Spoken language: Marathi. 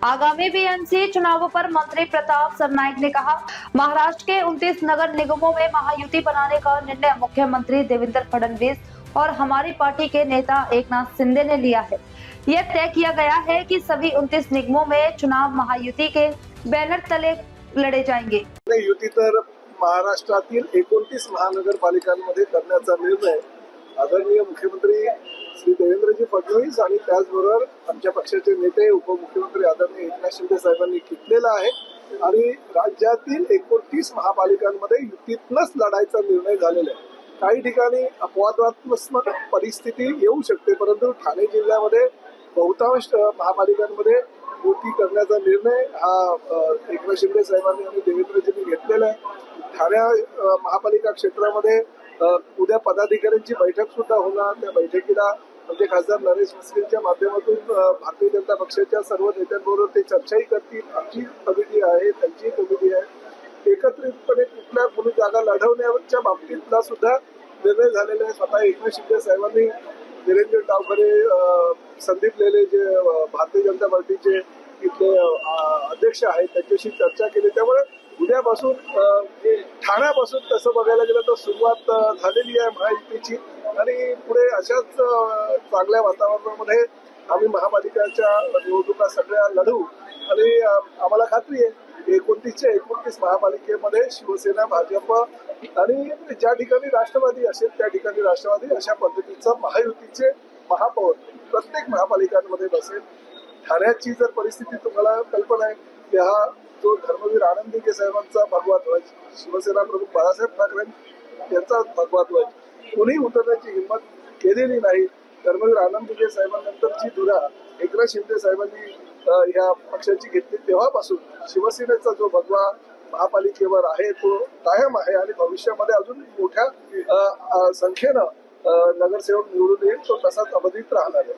आगामी बीएमसी चुनावों पर मंत्री प्रताप सरनाईक ने कहा, महाराष्ट्र के 29 नगर निगमों में महायुति बनाने का निर्णय मुख्यमंत्री देवेंद्र फडणवीस और हमारी पार्टी के नेता एकनाथ शिंदे ने लिया है। यह तय किया गया है कि सभी 29 निगमों में चुनाव महायुति के बैनर तले लड़े जाएंगे। युती तर महाराष्ट्रातील 29 महानगरपालिकांमध्ये करण्याचा निर्णय आदरणीय मुख्यमंत्री श्री देवेंद्रजी फडणवीस आणि त्याचबरोबर आमच्या पक्षाचे नेते उपमुख्यमंत्री आदरणीय एकनाथ शिंदे साहेबांनी घेतलेला आहे आणि राज्यातील 29 महापालिकांमध्ये युतीतनच लढायचा निर्णय झालेला आहे। काही ठिकाणी अपवादात्मक परिस्थिती येऊ शकते, परंतु ठाणे जिल्ह्यामध्ये बहुतांश महापालिकांमध्ये युती करण्याचा निर्णय हा एकनाथ शिंदे साहेबांनी आणि देवेंद्रजींनी घेतलेला आहे। ठाणे महापालिका क्षेत्रामध्ये उद्या पदाधिकाऱ्यांची बैठक सुद्धा होणार। त्या बैठकीला म्हणजे खासदार नरेश म्हस्केंच्या माध्यमातून भारतीय जनता पक्षाच्या सर्व नेत्यांबरोबर ते चर्चाही करतील। आमची कमिटी आहे, त्यांची कमिटी आहे। एकत्रितपणे कुठल्या कोणी जागा लढवण्याच्या बाबतीतला सुद्धा निर्णय झालेला आहे। स्वतः एकनाथ शिंदे साहेबांनी निरंजन डावखरे, संदीप लेले जे भारतीय जनता पार्टीचे इथले अध्यक्ष आहेत त्यांच्याशी चर्चा केली। त्यामुळे उद्यापासून ठाण्यापासून तसं बघायला गेलं तर सुरुवात झालेली आहे महायुतीची आणि पुढे अशाच चांगल्या वातावरणामध्ये आम्ही महापालिकाच्या निवडणुका सगळ्या लढवू आणि आम्हाला खात्री आहे 29च्या 29 महापालिकेमध्ये शिवसेना, भाजप आणि ज्या ठिकाणी राष्ट्रवादी असेल त्या ठिकाणी राष्ट्रवादी अशा पद्धतीचा महायुतीचे महापौर प्रत्येक महापालिकांमध्ये बसेल। ठाण्याची जर परिस्थिती तुम्हाला कल्पना आहे की हा जो धर्मवीर आनंद दिघे साहेबांचा भगवा ध्वज, शिवसेना प्रमुख बाळासाहेब ठाकरे यांचा भगवा ध्वज कोणी उतरण्याची हिंमत केलेली नाही। धर्मवीर आनंद दिघे साहेबांनंतरची धुरा एकनाथ शिंदे साहेबांनी या पक्षाची घेतली तेव्हापासून शिवसेनेचा जो भगवा महापालिकेवर आहे तो कायम आहे आणि भविष्यामध्ये अजून मोठ्या संख्येनं नगरसेवक निवडून येईल, तो तसाच अबाधित राहणार आहे।